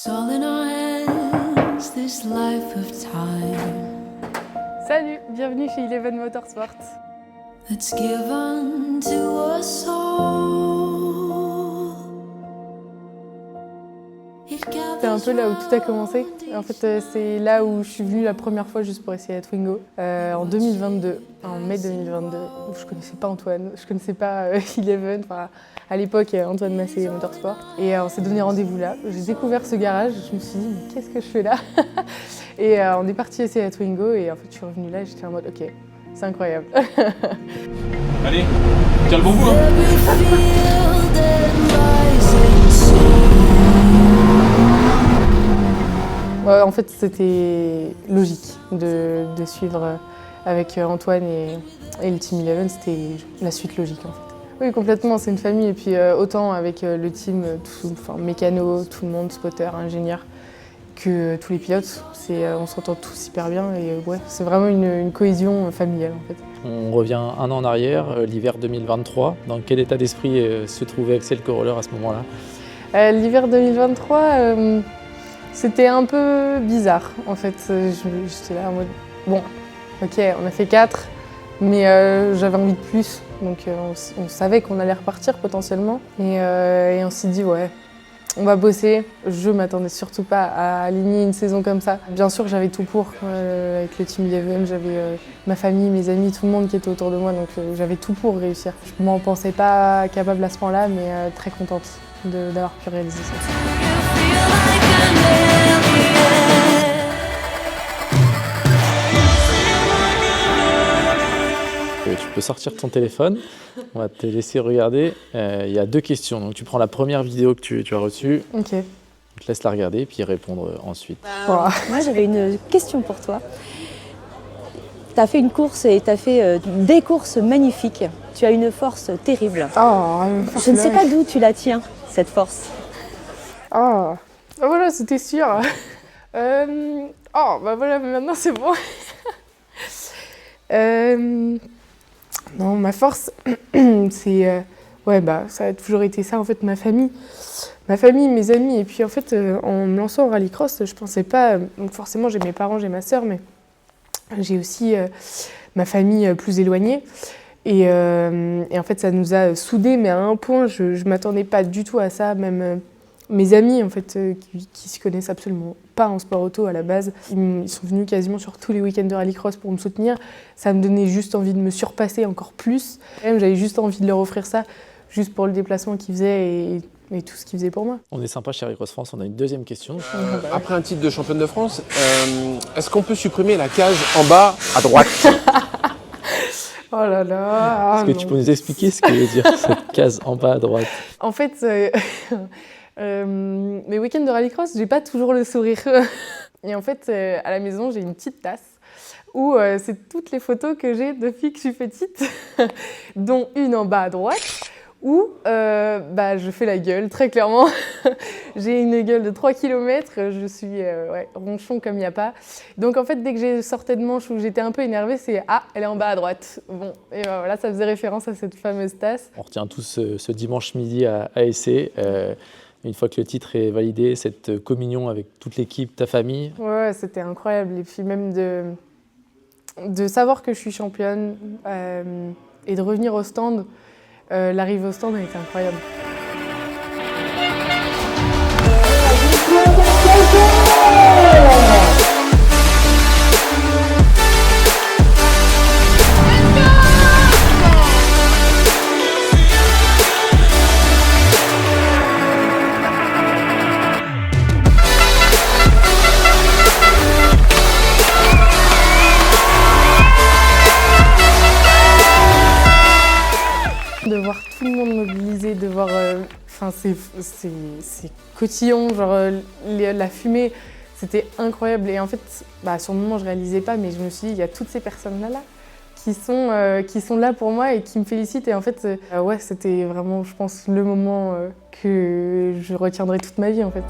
It's all in our hands, this life of time. Salut, bienvenue chez Eleven Motorsport. Let's give unto us all. C'est un peu là où tout a commencé. En fait, c'est là où je suis venue la première fois juste pour essayer la Twingo. En 2022, en mai 2022, où je connaissais pas Antoine, je connaissais pas Eleven. Enfin, à l'époque, Antoine Massé Motorsport. Et on s'est donné rendez-vous là. J'ai découvert ce garage. Je me suis dit, mais qu'est-ce que je fais là? Et on est parti essayer la Twingo. Et en fait, je suis revenue là et j'étais en mode, ok, c'est incroyable. Allez, tiens le bon bout, hein. Ouais, en fait, c'était logique de suivre avec Antoine et le Team Eleven. C'était la suite logique, en fait. Oui, complètement, c'est une famille. Et puis autant avec le team, mécano, tout le monde, spotter, ingénieur, que tous les pilotes. On s'entend tous hyper bien et ouais, c'est vraiment une cohésion familiale, en fait. On revient un an en arrière, l'hiver 2023. Dans quel état d'esprit se trouvait Axel Coroleur à ce moment-là? L'hiver 2023, c'était un peu bizarre, en fait. J'étais là en mode, bon, ok, on a fait 4, mais j'avais envie de plus. Donc on savait qu'on allait repartir potentiellement. Et on s'est dit, ouais, on va bosser. Je m'attendais surtout pas à aligner une saison comme ça. Bien sûr, j'avais tout pour. Avec le Team Eleven, j'avais ma famille, mes amis, tout le monde qui était autour de moi. Donc j'avais tout pour réussir. Je m'en pensais pas capable à ce point-là, mais très contente d'avoir pu réaliser ça. Tu peux sortir ton téléphone, on va te laisser regarder. Il y a 2 questions, donc tu prends la première vidéo que tu as reçue, Ok. on te laisse la regarder puis répondre ensuite. Wow. Moi, j'avais une question pour toi. Tu as fait une course et tu as fait des courses magnifiques. Tu as une force terrible. Oh, Je ne sais pas d'où tu la tiens, cette force. Oh, bah voilà, c'était sûr. Oh, bah voilà, mais maintenant c'est bon. Non, ma force, c'est... ouais, bah ça a toujours été ça, en fait, ma famille, mes amis. Et puis, en fait, en me lançant au rallycross, je pensais pas... Donc forcément, j'ai mes parents, j'ai ma sœur, mais j'ai aussi ma famille plus éloignée. Et en fait, ça nous a soudés, mais à un point, je m'attendais pas du tout à ça. Même mes amis, en fait, qui se connaissent absolument pas en sport auto à la base, ils sont venus quasiment sur tous les week-ends de rallycross pour me soutenir. Ça me donnait juste envie de me surpasser encore plus. J'avais juste envie de leur offrir ça, juste pour le déplacement qu'ils faisaient et tout ce qu'ils faisaient pour moi. On est sympa chez Rallycross France, on a une deuxième question. Après un titre de championne de France, est-ce qu'on peut supprimer la case en bas à droite? Oh là là. Est-ce que tu peux nous expliquer ce que veut dire cette case en bas à droite? En fait, mes week-ends de rallycross, j'ai pas toujours le sourire. Et en fait, à la maison, j'ai une petite tasse où c'est toutes les photos que j'ai depuis que je suis petite, dont une en bas à droite, où je fais la gueule, très clairement. J'ai une gueule de 3 km, je suis ronchon comme il n'y a pas. Donc en fait, dès que j'ai sortais de manche où j'étais un peu énervée, c'est « Ah, elle est en bas à droite ». Bon, et ben voilà, ça faisait référence à cette fameuse tasse. On retient tous ce dimanche midi à Essay. Une fois que le titre est validé, cette communion avec toute l'équipe, ta famille. Ouais, c'était incroyable. Et puis même de savoir que je suis championne et de revenir au stand, l'arrivée au stand a été incroyable. De voir tout le monde mobilisé, de voir, c'est cotillon, genre la fumée, c'était incroyable. Et en fait, sur le moment, je réalisais pas, mais je me suis dit, il y a toutes ces personnes-là qui sont là pour moi et qui me félicitent. Et en fait, ouais, c'était vraiment, je pense, le moment que je retiendrai toute ma vie, en fait.